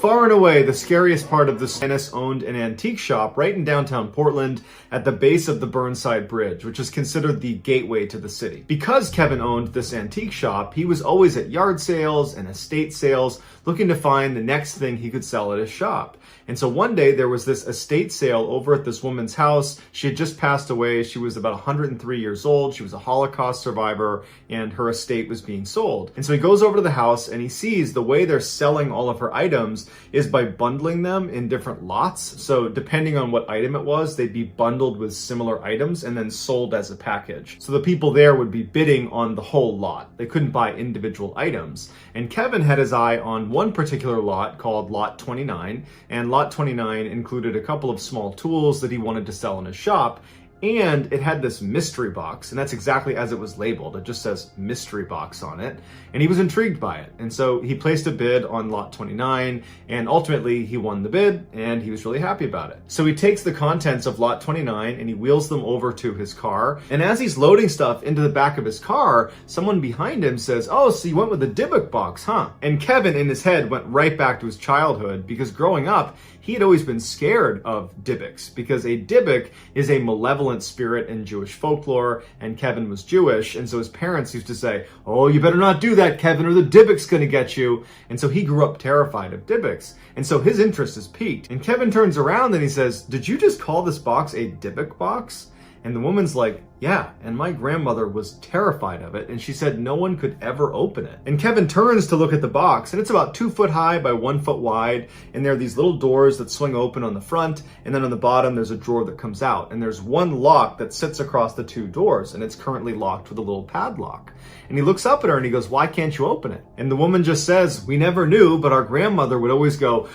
Far and away, the scariest part of this, Dennis owned an antique shop right in downtown Portland at the base of the Burnside Bridge, which is considered the gateway to the city. Because Kevin owned this antique shop, he was always at yard sales and estate sales looking to find the next thing he could sell at his shop. And so one day there was this estate sale over at this woman's house. She had just passed away. She was about 103 years old. She was a Holocaust survivor, and her estate was being sold. And so he goes over to the house and he sees the way they're selling all of her items is by bundling them in different lots. So depending on what item it was, they'd be bundled with similar items and then sold as a package. So the people there would be bidding on the whole lot. They couldn't buy individual items. And Kevin had his eye on one particular lot called Lot 29, and Lot 29 included a couple of small tools that he wanted to sell in his shop. And it had this mystery box, and that's exactly as it was labeled. It just says mystery box on it. And he was intrigued by it. And so he placed a bid on Lot 29, and ultimately he won the bid, and he was really happy about it. So he takes the contents of Lot 29 and he wheels them over to his car. And as he's loading stuff into the back of his car, someone behind him says, "Oh, so you went with the Dybbuk box, huh?" And Kevin in his head went right back to his childhood, because growing up, he had always been scared of Dybbuks, because a Dybbuk is a malevolent spirit in Jewish folklore, and Kevin was Jewish, and so his parents used to say, "Oh, you better not do that, Kevin, or the Dybbuk's gonna get you." And so he grew up terrified of Dybbuks, and so his interest is piqued. And Kevin turns around and he says, "Did you just call this box a Dybbuk box?" And the woman's like, "Yeah, and my grandmother was terrified of it, and she said no one could ever open it." And Kevin turns to look at the box, and it's about 2 foot high by 1 foot wide, and there are these little doors that swing open on the front, and then on the bottom there's a drawer that comes out, and there's one lock that sits across the 2 doors, and it's currently locked with a little padlock. And he looks up at her and he goes, "Why can't you open it?" And the woman just says, "We never knew, but our grandmother would always go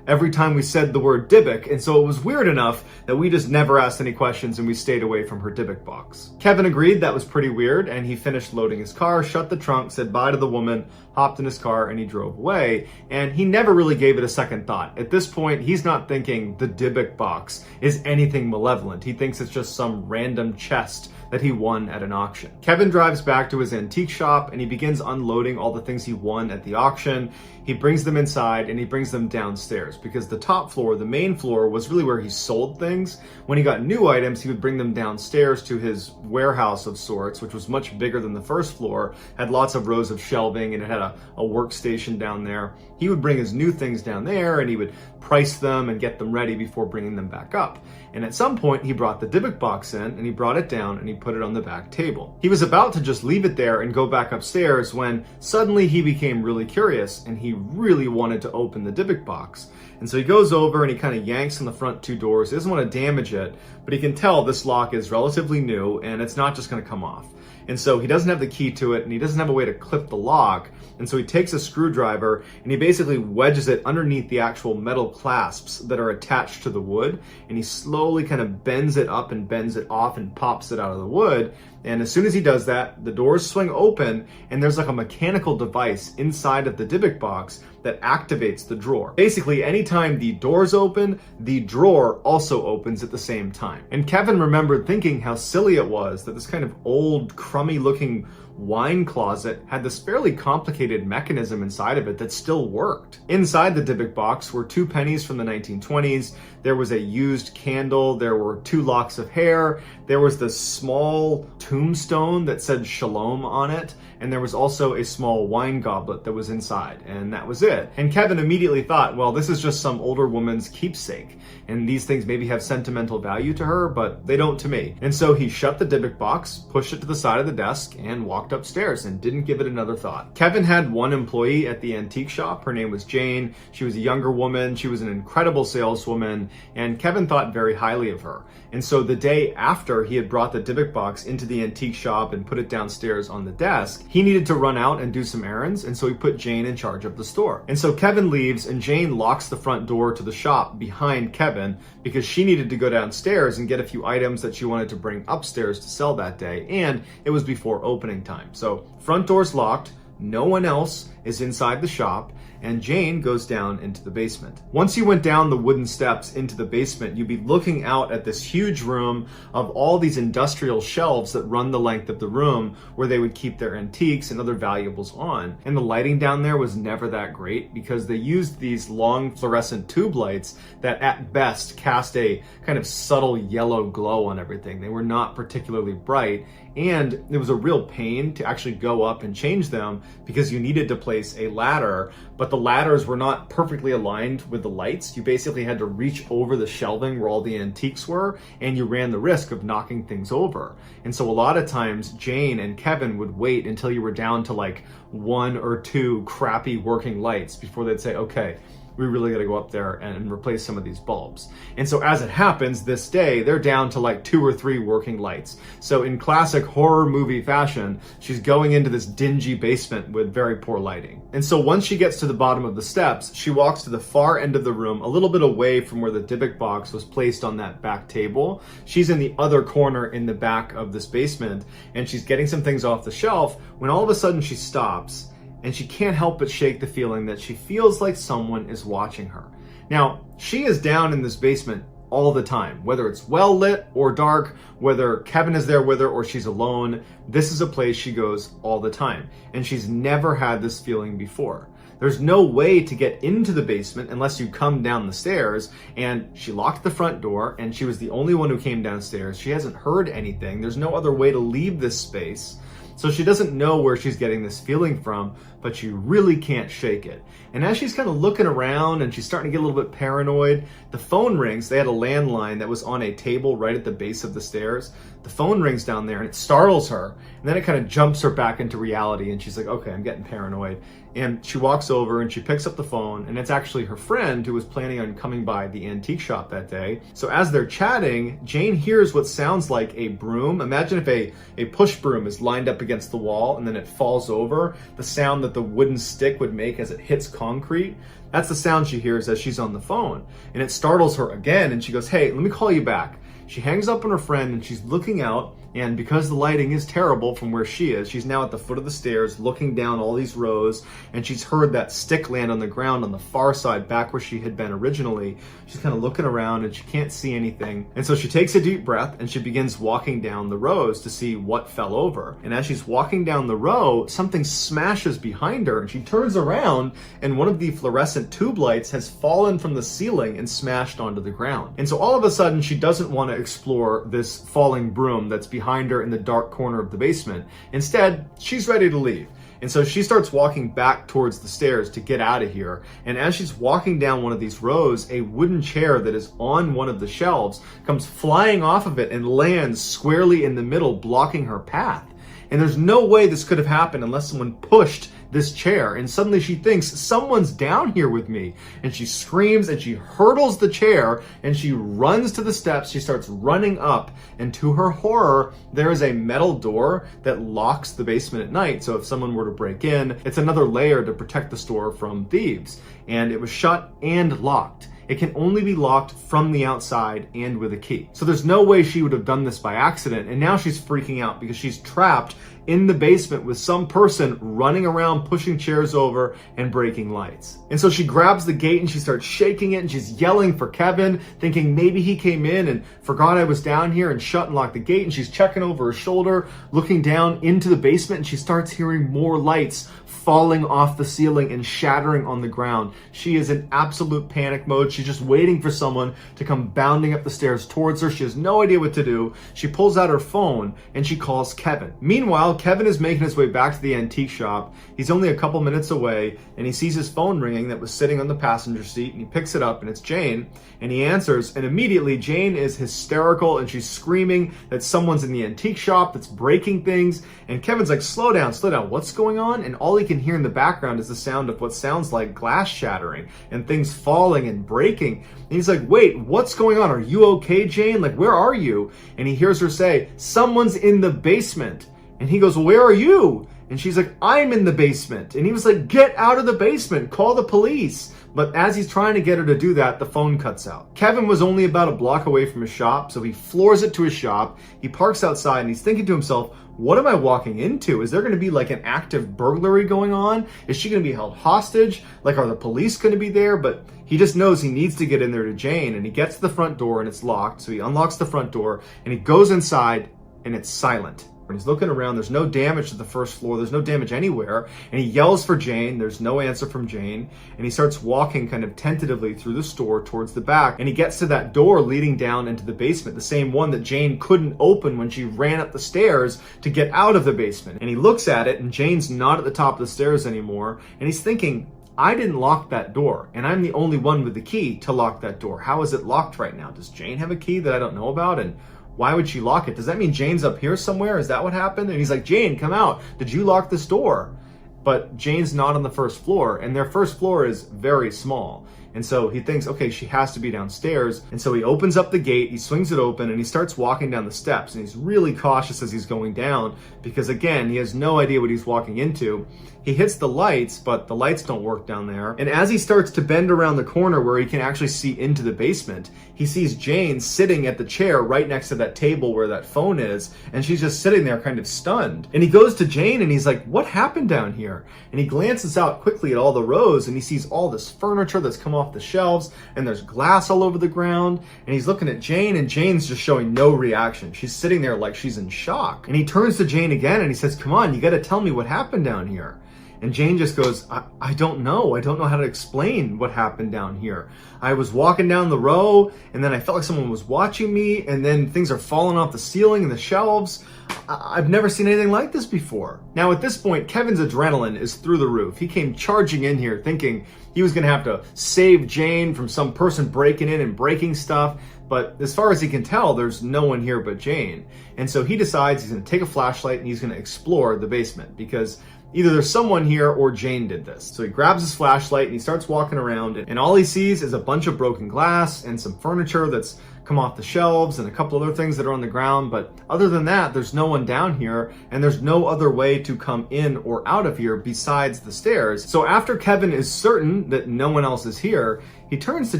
every time we said the word Dybbuk, and so it was weird enough that we just never asked any questions and we stayed away from her Dybbuk box." Kevin agreed that was pretty weird, and he finished loading his car, shut the trunk, said bye to the woman, hopped in his car, and he drove away. And he never really gave it a second thought. At this point, he's not thinking the Dybbuk box is anything malevolent. He thinks it's just some random chest that he won at an auction. Kevin drives back to his antique shop and he begins unloading all the things he won at the auction. He brings them inside and he brings them downstairs, because the top floor, the main floor, was really where he sold things. When he got new items, he would bring them downstairs to his warehouse of sorts, which was much bigger than the first floor, had lots of rows of shelving, and it had a workstation down there. He would bring his new things down there and he would price them and get them ready before bringing them back up. And at some point, he brought the Dybbuk box in and he brought it down and he put it on the back table. He was about to just leave it there and go back upstairs when suddenly he became really curious and he really wanted to open the Dybbuk box. And so he goes over and he kind of yanks on the front 2 doors. He doesn't want to damage it, but he can tell this lock is relatively new and it's not just going to come off. And so he doesn't have the key to it and he doesn't have a way to clip the lock. And so he takes a screwdriver and he basically wedges it underneath the actual metal clasps that are attached to the wood. And he slowly kind of bends it up and bends it off and pops it out of the wood. And as soon as he does that, the doors swing open and there's like a mechanical device inside of the Dybbuk box that activates the drawer. Basically, anytime the doors open, the drawer also opens at the same time. And Kevin remembered thinking how silly it was that this kind of old, crummy looking wine closet had this fairly complicated mechanism inside of it that still worked. Inside the Dybbuk box were 2 pennies from the 1920s. There was a used candle. There were 2 locks of hair. There was this small tombstone that said Shalom on it. And there was also a small wine goblet that was inside, and that was it. And Kevin immediately thought, well, this is just some older woman's keepsake, and these things maybe have sentimental value to her, but they don't to me. And so he shut the Dybbuk box, pushed it to the side of the desk, and walked upstairs and didn't give it another thought. Kevin had one employee at the antique shop. Her name was Jane. She was a younger woman. She was an incredible saleswoman, and Kevin thought very highly of her. And so the day after he had brought the Dybbuk box into the antique shop and put it downstairs on the desk, he needed to run out and do some errands, and so he put Jane in charge of the store. And so Kevin leaves, and Jane locks the front door to the shop behind Kevin because she needed to go downstairs and get a few items that she wanted to bring upstairs to sell that day, and it was before opening time. So front door's locked, no one else, is inside the shop, and Jane goes down into the basement. Once you went down the wooden steps into the basement, you'd be looking out at this huge room of all these industrial shelves that run the length of the room where they would keep their antiques and other valuables on. And the lighting down there was never that great because they used these long fluorescent tube lights that at best cast a kind of subtle yellow glow on everything. They were not particularly bright, and it was a real pain to actually go up and change them because you needed to place a ladder, but the ladders were not perfectly aligned with the lights. You basically had to reach over the shelving where all the antiques were, and you ran the risk of knocking things over. And so a lot of times Jane and Kevin would wait until you were down to like 1 or 2 crappy working lights before they'd say, okay, we really got to go up there and replace some of these bulbs. And so as it happens, this day, they're down to like 2 or 3 working lights. So in classic horror movie fashion, she's going into this dingy basement with very poor lighting. And so once she gets to the bottom of the steps, she walks to the far end of the room, a little bit away from where the Dybbuk box was placed on that back table. She's in the other corner in the back of this basement, and she's getting some things off the shelf when all of a sudden she stops, and she can't help but shake the feeling that she feels like someone is watching her. Now, she is down in this basement all the time, whether it's well lit or dark, whether Kevin is there with her or she's alone. This is a place she goes all the time, and she's never had this feeling before. There's no way to get into the basement unless you come down the stairs, and she locked the front door, and she was the only one who came downstairs. She hasn't heard anything. There's no other way to leave this space. So she doesn't know where she's getting this feeling from, but she really can't shake it. And as she's kind of looking around and she's starting to get a little bit paranoid, the phone rings. They had a landline that was on a table right at the base of the stairs. The phone rings down there and it startles her. And then it kind of jumps her back into reality, and she's like, okay, I'm getting paranoid. And she walks over and she picks up the phone, and it's actually her friend who was planning on coming by the antique shop that day. So as they're chatting, Jane hears what sounds like a broom. Imagine if a push broom is lined up against the wall and then it falls over, the sound that the wooden stick would make as it hits concrete. That's the sound she hears as she's on the phone. And it startles her again, and she goes, hey, let me call you back. She hangs up on her friend and she's looking out, and because the lighting is terrible from where she is, she's now at the foot of the stairs looking down all these rows, and she's heard that stick land on the ground on the far side back where she had been originally. She's kind of looking around and she can't see anything. And so she takes a deep breath and she begins walking down the rows to see what fell over. And as she's walking down the row, something smashes behind her, and she turns around and one of the fluorescent tube lights has fallen from the ceiling and smashed onto the ground. And so all of a sudden she doesn't want to explore this falling broom that's behind her in the dark corner of the basement. Instead, she's ready to leave. And so she starts walking back towards the stairs to get out of here. And as she's walking down one of these rows, a wooden chair that is on one of the shelves comes flying off of it and lands squarely in the middle, blocking her path. And there's no way this could have happened unless someone pushed this chair. And suddenly she thinks, someone's down here with me. And she screams and she hurdles the chair and she runs to the steps. She starts running up, and to her horror, there is a metal door that locks the basement at night. So if someone were to break in, it's another layer to protect the store from thieves. And it was shut and locked. It can only be locked from the outside and with a key. So there's no way she would have done this by accident. And now she's freaking out because she's trapped in the basement with some person running around, pushing chairs over and breaking lights. And so she grabs the gate and she starts shaking it, and she's yelling for Kevin, thinking maybe he came in and forgot I was down here and shut and locked the gate. And she's checking over her shoulder, looking down into the basement, and she starts hearing more lights falling off the ceiling and shattering on the ground. She is in absolute panic mode. She's just waiting for someone to come bounding up the stairs towards her. She has no idea what to do. She pulls out her phone and she calls Kevin. Meanwhile, Kevin is making his way back to the antique shop. He's only a couple minutes away, and he sees his phone ringing that was sitting on the passenger seat, and he picks it up, and it's Jane, and he answers, and immediately Jane is hysterical and she's screaming that someone's in the antique shop that's breaking things. And Kevin's like, slow down, what's going on? And all he can hear in the background is the sound of what sounds like glass shattering and things falling and breaking. And he's like, wait, what's going on? Are you okay, Jane? Like, where are you? And he hears her say, someone's in the basement. And he goes, well, where are you? And she's like, I'm in the basement. And he was like, get out of the basement, call the police. But as he's trying to get her to do that, the phone cuts out. Kevin was only about a block away from his shop, so he floors it to his shop. He parks outside and he's thinking to himself, what am I walking into? Is there going to be like an active burglary going on? Is she going to be held hostage? Like, are the police going to be there? But he just knows he needs to get in there to Jane, and he gets to the front door and it's locked. So he unlocks the front door and he goes inside and it's silent. When he's looking around, there's no damage to the first floor. There's no damage anywhere. And he yells for Jane. There's no answer from Jane. And he starts walking kind of tentatively through the store towards the back. And he gets to that door leading down into the basement, the same one that Jane couldn't open when she ran up the stairs to get out of the basement. And he looks at it, and Jane's not at the top of the stairs anymore. And he's thinking, I didn't lock that door, and I'm the only one with the key to lock that door. How is it locked right now? Does Jane have a key that I don't know about? And why would she lock it? Does that mean Jane's up here somewhere? Is that what happened? And he's like, Jane, come out. Did you lock this door? But Jane's not on the first floor, and their first floor is very small. And so he thinks, okay, she has to be downstairs. And so he opens up the gate, he swings it open, and he starts walking down the steps. And he's really cautious as he's going down because, again, he has no idea what he's walking into. He hits the lights, but the lights don't work down there. And as he starts to bend around the corner where he can actually see into the basement, he sees Jane sitting at the chair right next to that table where that phone is. And she's just sitting there kind of stunned. And he goes to Jane and he's like, what happened down here? And he glances out quickly at all the rows and he sees all this furniture that's come off the shelves, and there's glass all over the ground. And he's looking at Jane, and Jane's just showing no reaction. She's sitting there like she's in shock. And he turns to Jane again and he says, come on, you got to tell me what happened down here. And Jane just goes, I don't know. I don't know how to explain what happened down here. I was walking down the row, and then I felt like someone was watching me, and then things are falling off the ceiling and the shelves. I've never seen anything like this before. Now, at this point, Kevin's adrenaline is through the roof. He came charging in here thinking he was going to have to save Jane from some person breaking in and breaking stuff. But as far as he can tell, there's no one here but Jane. And so he decides he's going to take a flashlight and he's going to explore the basement because either there's someone here or Jane did this. So he grabs his flashlight and he starts walking around, and all he sees is a bunch of broken glass and some furniture that's come off the shelves and a couple other things that are on the ground. But other than that, there's no one down here, and there's no other way to come in or out of here besides the stairs. So after Kevin is certain that no one else is here, he turns to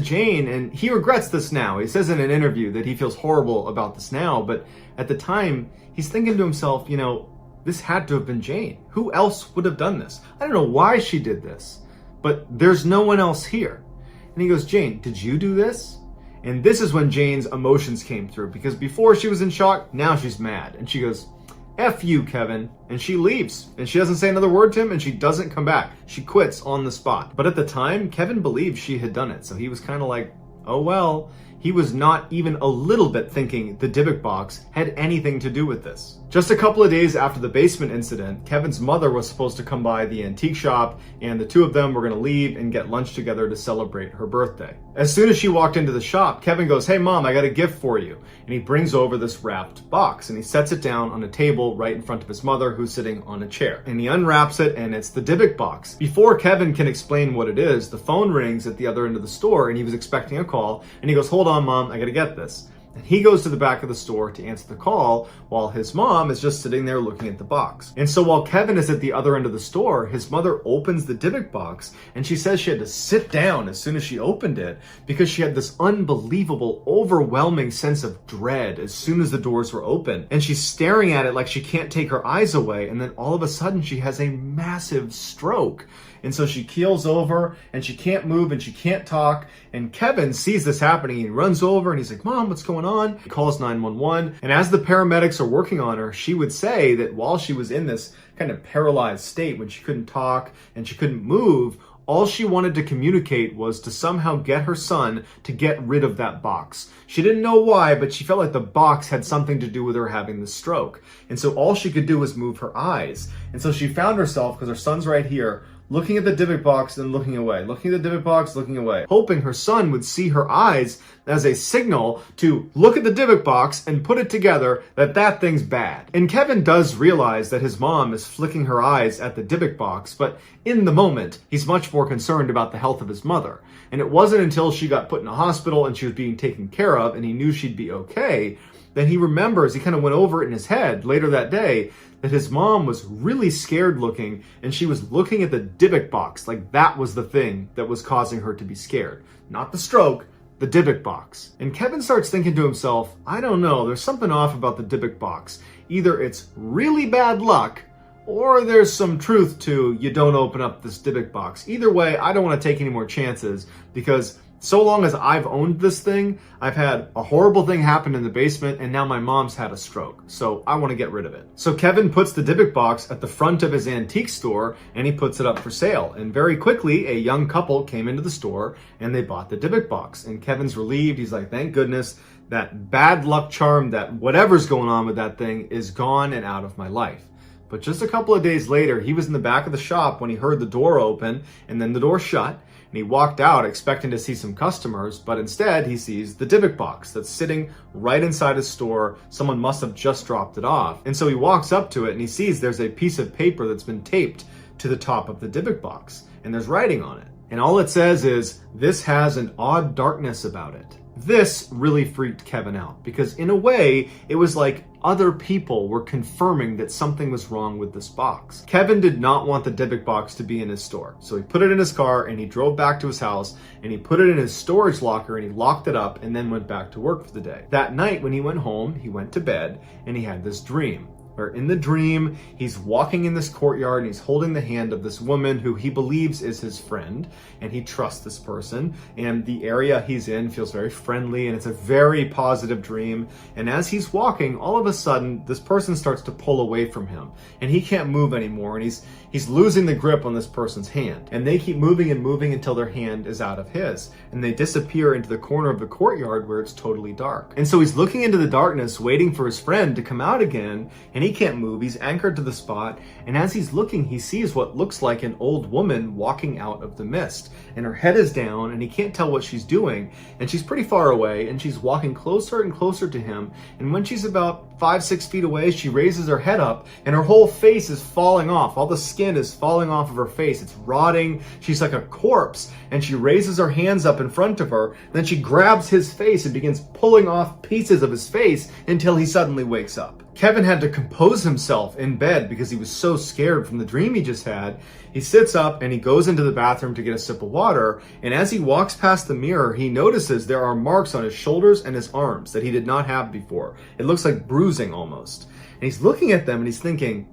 Jane, and he regrets this now. He says in an interview that he feels horrible about this now, but at the time, he's thinking to himself, you know, this had to have been Jane. Who else would have done this? I don't know why she did this, but there's no one else here. And he goes, Jane, did you do this? And this is when Jane's emotions came through, because before she was in shock, now she's mad. And she goes, F you, Kevin. And she leaves. And she doesn't say another word to him, and she doesn't come back. She quits on the spot. But at the time, Kevin believed she had done it. So he was kind of like, oh well. He was not even a little bit thinking the Dybbuk box had anything to do with this. Just a couple of days after the basement incident, Kevin's mother was supposed to come by the antique shop, and the two of them were going to leave and get lunch together to celebrate her birthday. As soon as she walked into the shop, Kevin goes, hey mom, I got a gift for you. And he brings over this wrapped box and he sets it down on a table right in front of his mother, who's sitting on a chair. And he unwraps it, and it's the Dybbuk box. Before Kevin can explain what it is, the phone rings at the other end of the store, and he was expecting a call, and he goes, hold on mom, I gotta get this. And he goes to the back of the store to answer the call while his mom is just sitting there looking at the box. And so while Kevin is at the other end of the store, his mother opens the Dybbuk box, and she says she had to sit down as soon as she opened it because she had this unbelievable, overwhelming sense of dread as soon as the doors were open. And she's staring at it like she can't take her eyes away, and then all of a sudden she has a massive stroke. And so she keels over, and she can't move, and she can't talk. And Kevin sees this happening. He runs over, and he's like, Mom, what's going on? He calls 911. And as the paramedics are working on her, she would say that while she was in this kind of paralyzed state, when she couldn't talk and she couldn't move, all she wanted to communicate was to somehow get her son to get rid of that box. She didn't know why, but she felt like the box had something to do with her having the stroke. And so all she could do was move her eyes. And so she found herself, because her son's right here, looking at the Dybbuk box, then looking away, looking at the Dybbuk box, looking away, hoping her son would see her eyes as a signal to look at the Dybbuk box and put it together that that thing's bad. And Kevin does realize that his mom is flicking her eyes at the Dybbuk box, but in the moment, he's much more concerned about the health of his mother. And it wasn't until she got put in a hospital and she was being taken care of and he knew she'd be okay, then he remembers, he kind of went over it in his head later that day, that his mom was really scared looking, and she was looking at the Dybbuk box like that was the thing that was causing her to be scared. Not the stroke, the Dybbuk box. And Kevin starts thinking to himself, I don't know, there's something off about the Dybbuk box. Either it's really bad luck, or there's some truth to you don't open up this Dybbuk box. Either way, I don't want to take any more chances, because so long as I've owned this thing, I've had a horrible thing happen in the basement, and now my mom's had a stroke. So I want to get rid of it. So Kevin puts the Dybbuk box at the front of his antique store, and he puts it up for sale. And very quickly, a young couple came into the store, and they bought the Dybbuk box. And Kevin's relieved. He's like, thank goodness that bad luck charm, that whatever's going on with that thing is gone and out of my life. But just a couple of days later, he was in the back of the shop when he heard the door open and then the door shut. And he walked out expecting to see some customers, but instead he sees the Dybbuk box that's sitting right inside his store. Someone must have just dropped it off. And so he walks up to it and he sees there's a piece of paper that's been taped to the top of the Dybbuk box. And there's writing on it. And all it says is, "This has an odd darkness about it." This really freaked Kevin out, because in a way, it was like other people were confirming that something was wrong with this box. Kevin did not want the Dybbuk box to be in his store, so he put it in his car and he drove back to his house and he put it in his storage locker and he locked it up and then went back to work for the day. That night when he went home, he went to bed and he had this dream, where in the dream, he's walking in this courtyard and he's holding the hand of this woman who he believes is his friend, and he trusts this person, and the area he's in feels very friendly, and it's a very positive dream. And as he's walking, all of a sudden, this person starts to pull away from him, and he can't move anymore, and he's losing the grip on this person's hand. And they keep moving and moving until their hand is out of his, and they disappear into the corner of the courtyard where it's totally dark. And so he's looking into the darkness, waiting for his friend to come out again, and he can't move. He's anchored to the spot, and as he's looking, he sees what looks like an old woman walking out of the mist, and her head is down, and he can't tell what she's doing, and she's pretty far away, and she's walking closer and closer to him, and when she's about 5-6 feet away, she raises her head up, and her whole face is falling off. All the skin is falling off of her face. It's rotting. She's like a corpse, and she raises her hands up in front of her, and then she grabs his face and begins pulling off pieces of his face until he suddenly wakes up. Kevin had to compose himself in bed because he was so scared from the dream he just had. He sits up and he goes into the bathroom to get a sip of water, and as he walks past the mirror, he notices there are marks on his shoulders and his arms that he did not have before. It looks like bruising almost. And he's looking at them and he's thinking,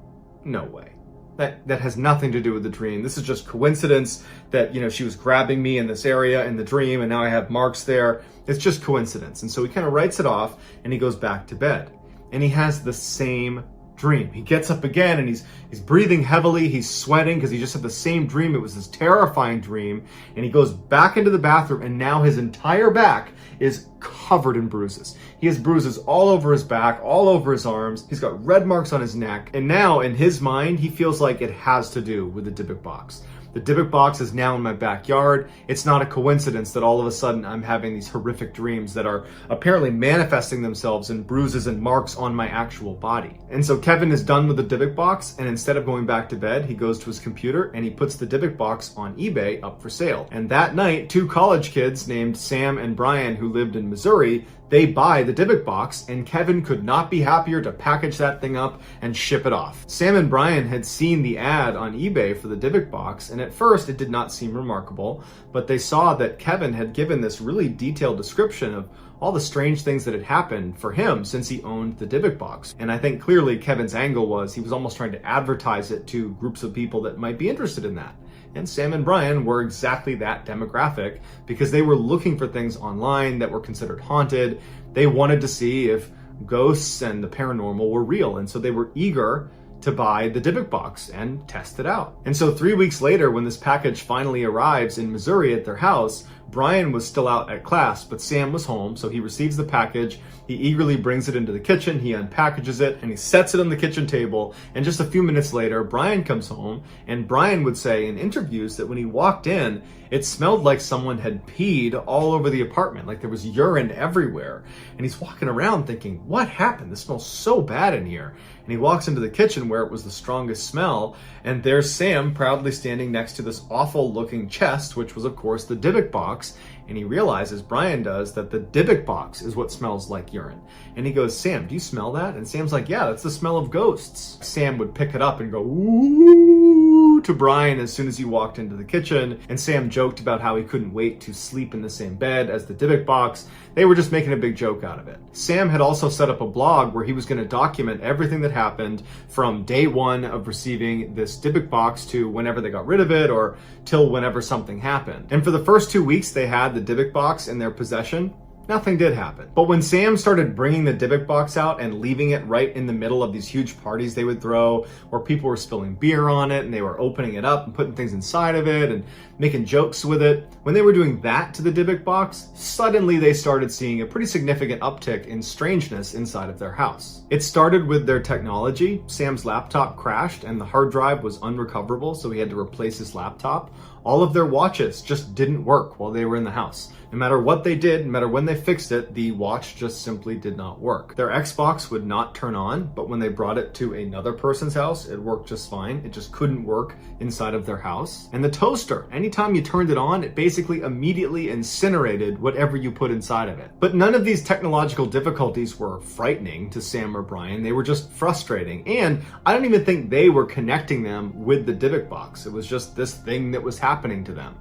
no way. That has nothing to do with the dream. This is just coincidence that, she was grabbing me in this area in the dream and now I have marks there. It's just coincidence. And so he kind of writes it off and he goes back to bed. And he has the same dream. He gets up again and he's breathing heavily. He's sweating because he just had the same dream. It was this terrifying dream. And he goes back into the bathroom and now his entire back is covered in bruises. He has bruises all over his back, all over his arms. He's got red marks on his neck. And now in his mind, he feels like it has to do with the Dybbuk box. The Dybbuk box is now in my backyard. It's not a coincidence that all of a sudden I'm having these horrific dreams that are apparently manifesting themselves in bruises and marks on my actual body. And so Kevin is done with the Dybbuk box, and instead of going back to bed, he goes to his computer and he puts the Dybbuk box on eBay up for sale. And that night, 2 college kids named Sam and Brian, who lived in Missouri, they buy the Dybbuk box, and Kevin could not be happier to package that thing up and ship it off. Sam and Brian had seen the ad on eBay for the Dybbuk box, and at first it did not seem remarkable, but they saw that Kevin had given this really detailed description of all the strange things that had happened for him since he owned the Dybbuk box. And I think clearly Kevin's angle was he was almost trying to advertise it to groups of people that might be interested in that. And Sam and Brian were exactly that demographic because they were looking for things online that were considered haunted. They wanted to see if ghosts and the paranormal were real. And so they were eager to buy the Dybbuk box and test it out. And so 3 weeks later, when this package finally arrives in Missouri at their house, Brian was still out at class, but Sam was home, so he receives the package. He eagerly brings it into the kitchen, he unpackages it, and he sets it on the kitchen table. And just a few minutes later, Brian comes home, and Brian would say in interviews that when he walked in, it smelled like someone had peed all over the apartment, like there was urine everywhere. And he's walking around thinking, what happened? This smells so bad in here. And he walks into the kitchen where it was the strongest smell, and there's Sam proudly standing next to this awful looking chest, which was of course the Dybbuk box. box, and he realizes, Brian does, that the Dybbuk box is what smells like urine. And he goes, Sam, do you smell that? And Sam's like, yeah, that's the smell of ghosts. Sam would pick it up and go, ooh, to Brian as soon as he walked into the kitchen. And Sam joked about how he couldn't wait to sleep in the same bed as the Dybbuk box. They were just making a big joke out of it. Sam had also set up a blog where he was going to document everything that happened from day one of receiving this Dybbuk box to whenever they got rid of it, or till whenever something happened. And for the first 2 weeks they had the Dybbuk box in their possession, nothing did happen. But when Sam started bringing the Dybbuk box out and leaving it right in the middle of these huge parties they would throw, where people were spilling beer on it and they were opening it up and putting things inside of it and making jokes with it, when they were doing that to the Dybbuk box, suddenly they started seeing a pretty significant uptick in strangeness inside of their house. It started with their technology. Sam's laptop crashed and the hard drive was unrecoverable, so he had to replace his laptop. All of their watches just didn't work while they were in the house. No matter what they did, no matter when they fixed it, the watch just simply did not work. Their Xbox would not turn on, but when they brought it to another person's house, it worked just fine. It just couldn't work inside of their house. And the toaster, anytime you turned it on, it basically immediately incinerated whatever you put inside of it. But none of these technological difficulties were frightening to Sam or Brian. They were just frustrating. And I don't even think they were connecting them with the Dybbuk box. It was just this thing that was happening to them.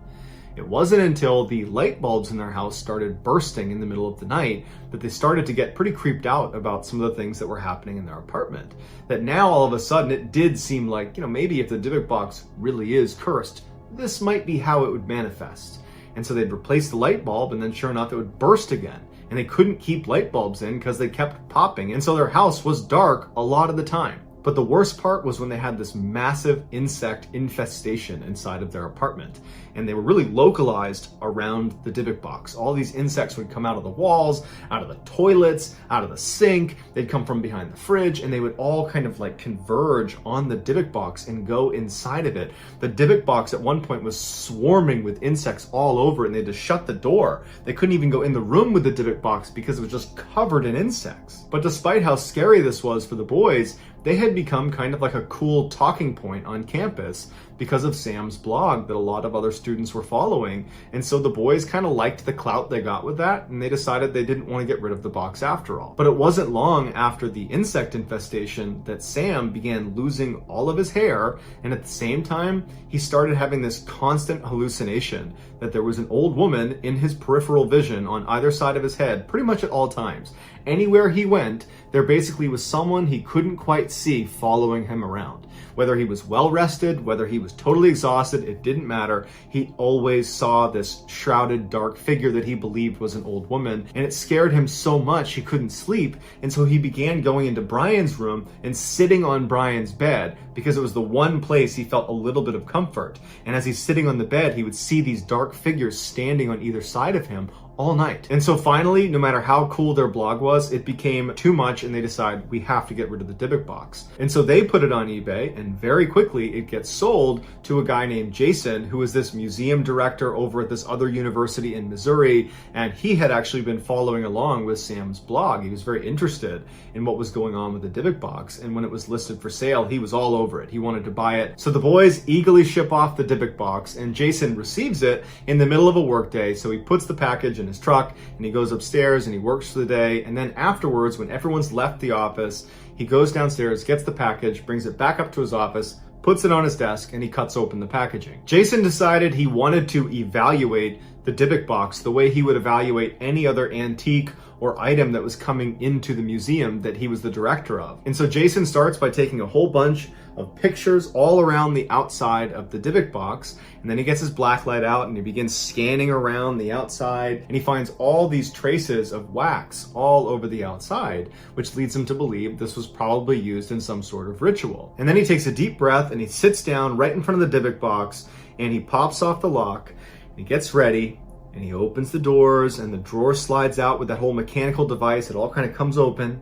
It wasn't until the light bulbs in their house started bursting in the middle of the night that they started to get pretty creeped out about some of the things that were happening in their apartment. That now all of a sudden it did seem like, maybe if the Dybbuk box really is cursed, this might be how it would manifest. And so they'd replace the light bulb, and then sure enough it would burst again. And they couldn't keep light bulbs in because they kept popping, and so their house was dark a lot of the time. But the worst part was when they had this massive insect infestation inside of their apartment. And they were really localized around the Dybbuk box. All these insects would come out of the walls, out of the toilets, out of the sink. They'd come from behind the fridge, and they would all kind of like converge on the Dybbuk box and go inside of it. The Dybbuk box at one point was swarming with insects all over, and they had to shut the door. They couldn't even go in the room with the Dybbuk box because it was just covered in insects. But despite how scary this was for the boys, they had become kind of like a cool talking point on campus because of Sam's blog that a lot of other students were following. And so the boys kind of liked the clout they got with that, and they decided they didn't want to get rid of the box after all. But it wasn't long after the insect infestation that Sam began losing all of his hair, and at the same time, he started having this constant hallucination that there was an old woman in his peripheral vision on either side of his head pretty much at all times. Anywhere he went, there basically was someone he couldn't quite see following him around. Whether he was well rested, whether he was totally exhausted, it didn't matter. He always saw this shrouded dark figure that he believed was an old woman, and it scared him so much he couldn't sleep. And so he began going into Brian's room and sitting on Brian's bed because it was the one place he felt a little bit of comfort. And as he's sitting on the bed, he would see these dark figures standing on either side of him all night. And so finally, no matter how cool their blog was, it became too much, and they decide we have to get rid of the Dybbuk box. And so they put it on eBay, and very quickly it gets sold to a guy named Jason, who is this museum director over at this other university in Missouri, and he had actually been following along with Sam's blog. He was very interested in what was going on with the Dybbuk box, and when it was listed for sale, he was all over it. He wanted to buy it. So the boys eagerly ship off the Dybbuk box, and Jason receives it in the middle of a workday, so he puts the package in his truck and he goes upstairs and he works for the day, and then afterwards, when everyone's left the office, he goes downstairs, gets the package, brings it back up to his office, puts it on his desk, and he cuts open the packaging. Jason decided he wanted to evaluate the Dybbuk box the way he would evaluate any other antique or item that was coming into the museum that he was the director of. And so Jason starts by taking a whole bunch of pictures all around the outside of the Dybbuk box, and then he gets his black light out and he begins scanning around the outside, and he finds all these traces of wax all over the outside, which leads him to believe this was probably used in some sort of ritual. And then he takes a deep breath and he sits down right in front of the Dybbuk box, and he pops off the lock, and he gets ready, and he opens the doors, and the drawer slides out with that whole mechanical device. It all kind of comes open,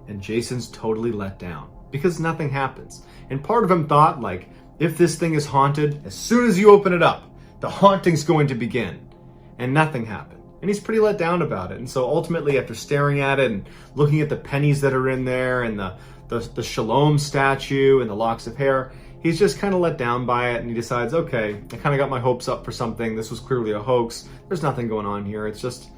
and Jason's totally let down because nothing happens. And part of him thought, like, if this thing is haunted, as soon as you open it up, the haunting's going to begin. And nothing happened. And he's pretty let down about it. And so ultimately, after staring at it and looking at the pennies that are in there and the Shalom statue and the locks of hair, he's just kind of let down by it, and he decides, okay, I kind of got my hopes up for something. This was clearly a hoax. There's nothing going on here. It's just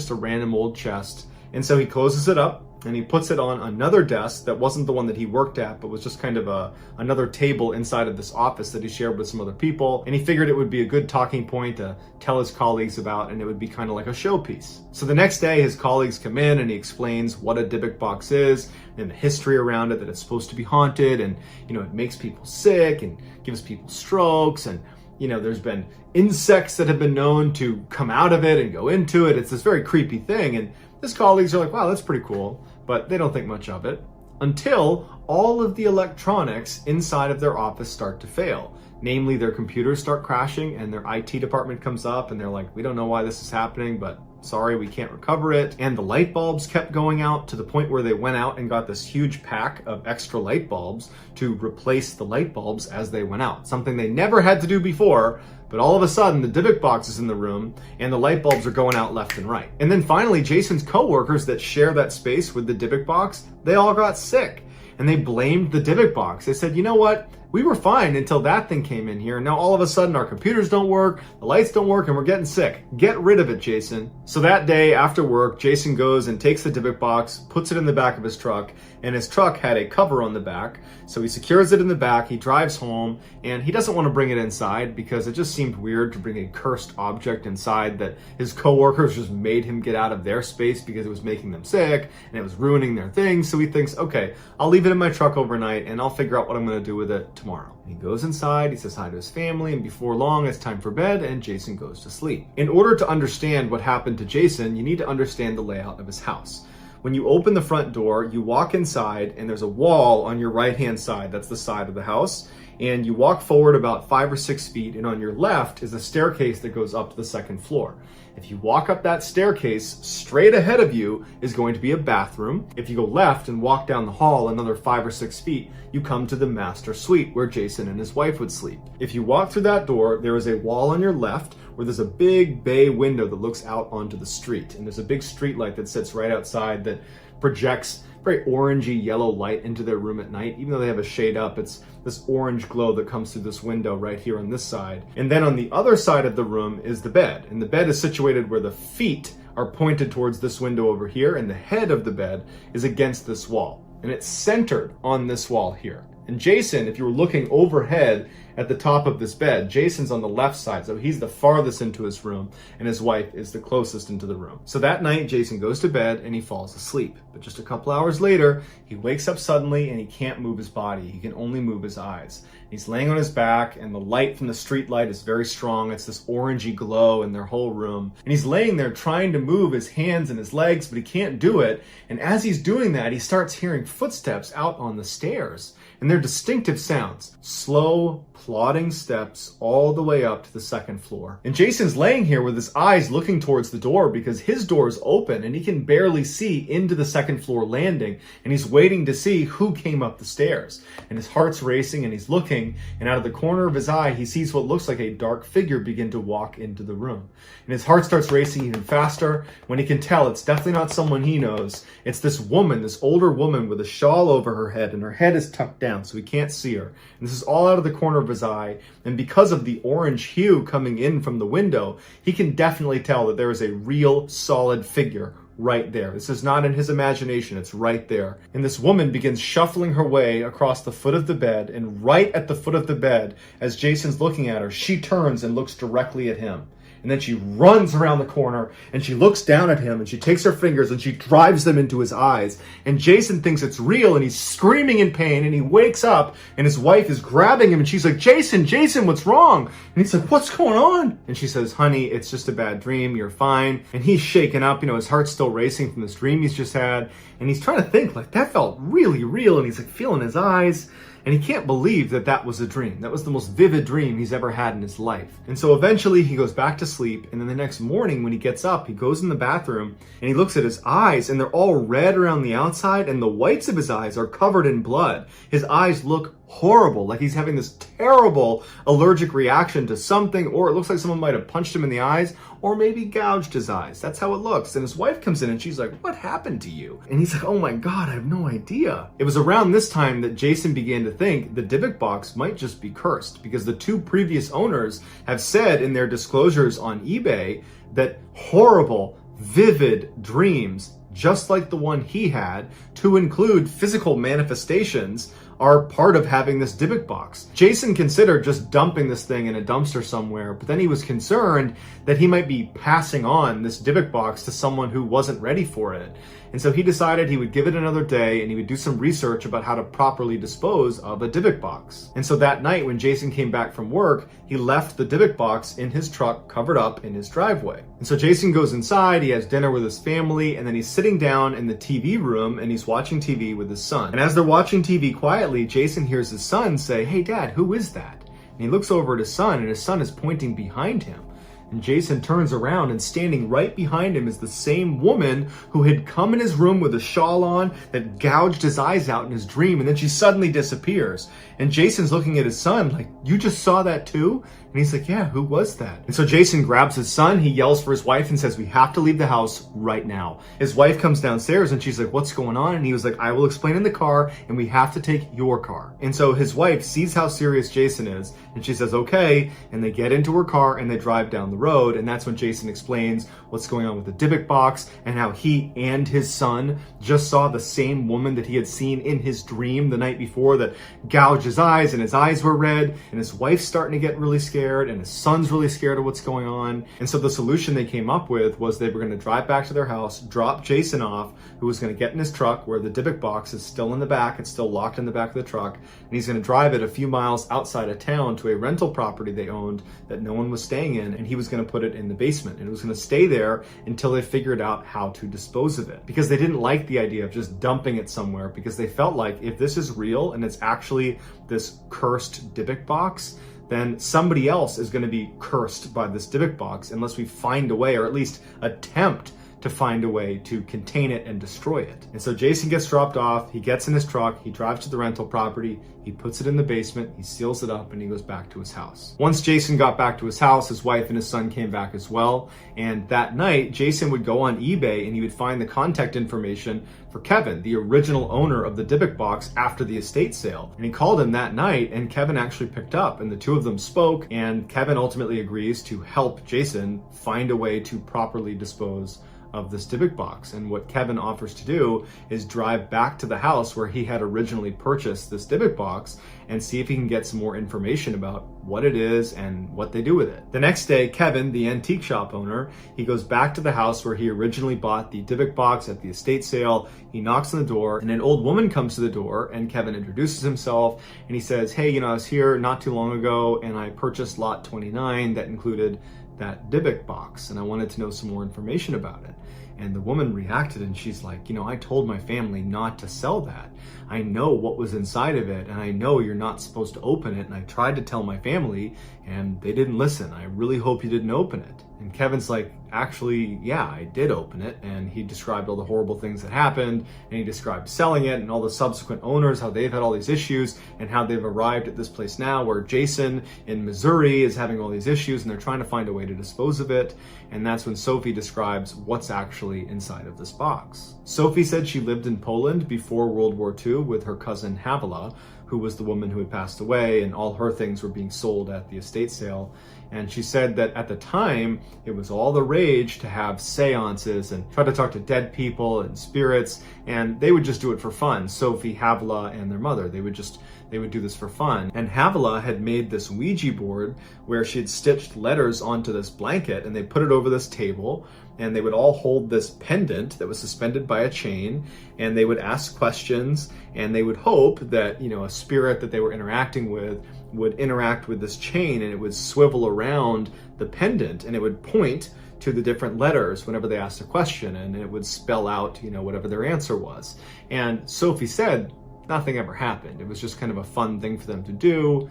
a random old chest. And so he closes it up and he puts it on another desk that wasn't the one that he worked at, but was just kind of another table inside of this office that he shared with some other people. And he figured it would be a good talking point to tell his colleagues about, and it would be kind of like a showpiece. So the next day, his colleagues come in and he explains what a Dybbuk box is and the history around it, that it's supposed to be haunted, and it makes people sick and gives people strokes, and there's been insects that have been known to come out of it and go into it. It's this very creepy thing. And his colleagues are like, wow, that's pretty cool. But they don't think much of it until all of the electronics inside of their office start to fail. Namely, their computers start crashing and their IT department comes up and they're like, we don't know why this is happening, but sorry, we can't recover it. And the light bulbs kept going out to the point where they went out and got this huge pack of extra light bulbs to replace the light bulbs as they went out. Something they never had to do before, but all of a sudden the Dybbuk box is in the room and the light bulbs are going out left and right. And then finally, Jason's coworkers that share that space with the Dybbuk box, they all got sick and they blamed the Dybbuk box. They said, you know what? We were fine until that thing came in here. Now all of a sudden our computers don't work, the lights don't work, and we're getting sick. Get rid of it, Jason. So that day after work, Jason goes and takes the Dybbuk box, puts it in the back of his truck, and his truck had a cover on the back. So he secures it in the back, he drives home, and he doesn't want to bring it inside because it just seemed weird to bring a cursed object inside that his coworkers just made him get out of their space because it was making them sick and it was ruining their things. So he thinks, okay, I'll leave it in my truck overnight and I'll figure out what I'm going to do with it tomorrow. He goes inside, he says hi to his family, and before long it's time for bed and Jason goes to sleep. In order to understand what happened to Jason, you need to understand the layout of his house. When you open the front door, you walk inside and there's a wall on your right-hand side. That's the side of the house. And you walk forward about 5 or 6 feet, and on your left is a staircase that goes up to the second floor. If you walk up that staircase, straight ahead of you is going to be a bathroom. If you go left and walk down the hall another 5 or 6 feet, you come to the master suite where Jason and his wife would sleep. If you walk through that door, there is a wall on your left where there's a big bay window that looks out onto the street. And there's a big street light that sits right outside that projects very orangey yellow light into their room at night. Even though they have a shade up, it's this orange glow that comes through this window right here on this side. And then on the other side of the room is the bed. And the bed is situated where the feet are pointed towards this window over here, and the head of the bed is against this wall. And it's centered on this wall here. And Jason, if you were looking overhead at the top of this bed, Jason's on the left side, so he's the farthest into his room, and his wife is the closest into the room. So that night, Jason goes to bed and he falls asleep. But just a couple hours later, he wakes up suddenly and he can't move his body. He can only move his eyes. He's laying on his back, and the light from the street light is very strong. It's this orangey glow in their whole room. And he's laying there trying to move his hands and his legs, but he can't do it. And as he's doing that, he starts hearing footsteps out on the stairs. And they're distinctive sounds. Slow, plodding steps all the way up to the second floor. And Jason's laying here with his eyes looking towards the door because his door is open and he can barely see into the second floor landing. And he's waiting to see who came up the stairs. And his heart's racing and he's looking, and out of the corner of his eye, he sees what looks like a dark figure begin to walk into the room. And his heart starts racing even faster when he can tell it's definitely not someone he knows. It's this woman, this older woman with a shawl over her head, and her head is tucked down so he can't see her. And this is all out of the corner of his eye. And because of the orange hue coming in from the window, he can definitely tell that there is a real solid figure right there. This is not in his imagination, it's right there. And this woman begins shuffling her way across the foot of the bed, and right at the foot of the bed, as Jason's looking at her, she turns and looks directly at him. And then she runs around the corner and she looks down at him and she takes her fingers and she drives them into his eyes. And Jason thinks it's real and he's screaming in pain, and he wakes up and his wife is grabbing him and she's like, Jason, what's wrong? And he's like, what's going on? And she says, honey, it's just a bad dream. You're fine. And he's shaken up, his heart's still racing from this dream he's just had. And he's trying to think, like, that felt really real. And he's like feeling his eyes. And he can't believe that that was a dream. That was the most vivid dream he's ever had in his life. And so eventually he goes back to sleep. And then the next morning when he gets up, he goes in the bathroom and he looks at his eyes, and they're all red around the outside, and the whites of his eyes are covered in blood. His eyes look horrible, like he's having this terrible allergic reaction to something, or it looks like someone might have punched him in the eyes or maybe gouged his eyes. That's how it looks. And his wife comes in and she's like, what happened to you? And he's like, oh my God, I have no idea. It was around this time that Jason began to think the Dybbuk box might just be cursed, because the two previous owners have said in their disclosures on eBay that horrible, vivid dreams, just like the one he had, to include physical manifestations, are part of having this Dybbuk box. Jason considered just dumping this thing in a dumpster somewhere, but then he was concerned that he might be passing on this Dybbuk box to someone who wasn't ready for it. And so he decided he would give it another day and he would do some research about how to properly dispose of a Dybbuk box. And so that night when Jason came back from work, he left the Dybbuk box in his truck covered up in his driveway. And so Jason goes inside, he has dinner with his family, and then he's sitting down in the TV room and he's watching TV with his son. And as they're watching TV quietly, Jason hears his son say, "Hey Dad, who is that?" And he looks over at his son and his son is pointing behind him. And Jason turns around, and standing right behind him is the same woman who had come in his room with a shawl on that gouged his eyes out in his dream, and then she suddenly disappears. And Jason's looking at his son like, "You just saw that too?" And he's like, "Yeah, who was that?" And so Jason grabs his son, he yells for his wife and says, "We have to leave the house right now." His wife comes downstairs and she's like, "What's going on?" And he was like, "I will explain in the car, and we have to take your car." And so his wife sees how serious Jason is, and she says, "Okay," and they get into her car and they drive down the road. And that's when Jason explains what's going on with the Dybbuk box and how he and his son just saw the same woman that he had seen in his dream the night before that gouged his eyes, and his eyes were red, and his wife's starting to get really scared, and his son's really scared of what's going on. And so the solution they came up with was they were going to drive back to their house, drop Jason off, who was going to get in his truck where the Dybbuk box is still in the back, it's still locked in the back of the truck, and he's going to drive it a few miles outside of town to a rental property they owned that no one was staying in, and he was going to put it in the basement, and it was going to stay there until they figured out how to dispose of it, because they didn't like the idea of just dumping it somewhere, because they felt like if this is real and it's actually this cursed Dybbuk box, then somebody else is going to be cursed by this Dybbuk box unless we find a way, or at least attempt to find a way to contain it and destroy it. And so Jason gets dropped off, he gets in his truck, he drives to the rental property, he puts it in the basement, he seals it up, and he goes back to his house. Once Jason got back to his house, his wife and his son came back as well. And that night, Jason would go on eBay and he would find the contact information for Kevin, the original owner of the Dybbuk box after the estate sale. And he called him that night, and Kevin actually picked up, and the two of them spoke, and Kevin ultimately agrees to help Jason find a way to properly dispose of this Dybbuk box. And what Kevin offers to do is drive back to the house where he had originally purchased this Dybbuk box and see if he can get some more information about what it is and what they do with it. The next day, Kevin, the antique shop owner, he goes back to the house where he originally bought the Dybbuk box at the estate sale. He knocks on the door, and an old woman comes to the door, and Kevin introduces himself, and he says, "Hey, I was here not too long ago, and I purchased lot 29 that included that Dybbuk box, and I wanted to know some more information about it." And the woman reacted, and she's like, "I told my family not to sell that. I know what was inside of it, and I know you're not supposed to open it, and I tried to tell my family, and they didn't listen. I really hope you didn't open it." And Kevin's like, "Actually, yeah, I did open it." And he described all the horrible things that happened, and he described selling it and all the subsequent owners, how they've had all these issues, and how they've arrived at this place now where Jason in Missouri is having all these issues, and they're trying to find a way to dispose of it. And that's when Sophie describes what's actually inside of this box. Sophie said she lived in Poland before World War II with her cousin Havila, who was the woman who had passed away, and all her things were being sold at the estate sale. And she said that at the time, it was all the rage to have seances and try to talk to dead people and spirits, and they would just do it for fun. Sophie, Havila, and their mother, they would do this for fun. And Havila had made this Ouija board where she had stitched letters onto this blanket, and they put it over this table, and they would all hold this pendant that was suspended by a chain, and they would ask questions, and they would hope that, a spirit that they were interacting with would interact with this chain, and it would swivel around the pendant, and it would point to the different letters whenever they asked a question, and it would spell out, whatever their answer was. And Sophie said nothing ever happened. It was just kind of a fun thing for them to do.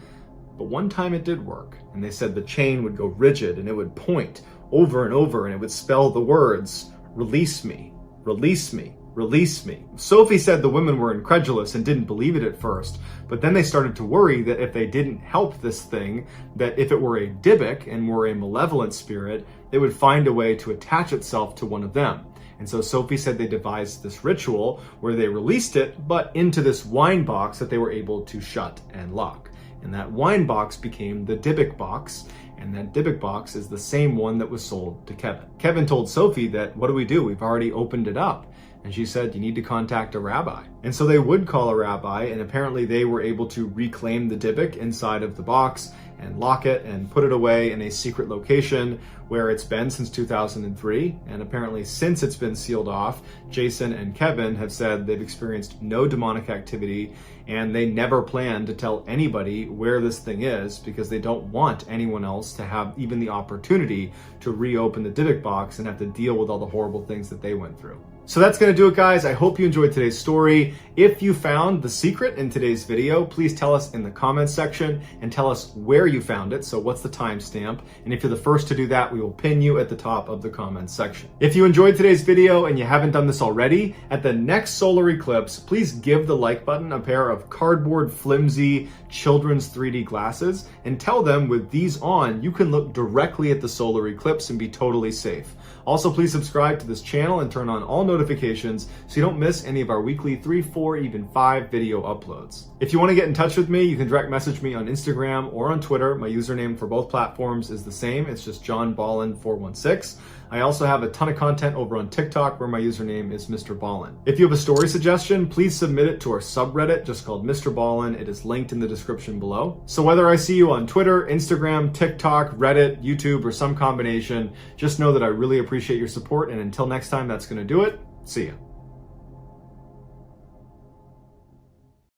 But one time it did work, and they said the chain would go rigid, and it would point over and over, and it would spell the words, "Release me, release me, release me. Sophie said the women were incredulous and didn't believe it at first, but then they started to worry that if they didn't help this thing, that if it were a Dybbuk and were a malevolent spirit, they would find a way to attach itself to one of them. And so Sophie said they devised this ritual where they released it, but into this wine box that they were able to shut and lock. And that wine box became the Dybbuk box, and that Dybbuk box is the same one that was sold to Kevin. Kevin told Sophie that, what do we do? We've already opened it up. And she said, you need to contact a rabbi. And so they would call a rabbi, and apparently they were able to reclaim the Dybbuk inside of the box and lock it and put it away in a secret location where it's been since 2003. And apparently since it's been sealed off, Jason and Kevin have said they've experienced no demonic activity, and they never plan to tell anybody where this thing is because they don't want anyone else to have even the opportunity to reopen the Dybbuk box and have to deal with all the horrible things that they went through. So that's going to do it, guys. I hope you enjoyed today's story. If you found the secret in today's video, please tell us in the comments section and tell us where you found it. So what's the timestamp? And if you're the first to do that, we will pin you at the top of the comments section. If you enjoyed today's video and you haven't done this already, at the next solar eclipse, please give the like button a pair of cardboard flimsy children's 3D glasses and tell them with these on, you can look directly at the solar eclipse and be totally safe. Also, please subscribe to this channel and turn on all notifications so you don't miss any of our weekly 3, 4, even 5 video uploads. If you want to get in touch with me, you can direct message me on Instagram or on Twitter. My username for both platforms is the same. It's just JohnBallin416. I also have a ton of content over on TikTok where my username is Mr. Ballin. If you have a story suggestion, please submit it to our subreddit just called Mr. Ballin. It is linked in the description below. So whether I see you on Twitter, Instagram, TikTok, Reddit, YouTube, or some combination, just know that I really appreciate your support. And until next time, that's going to do it. See ya.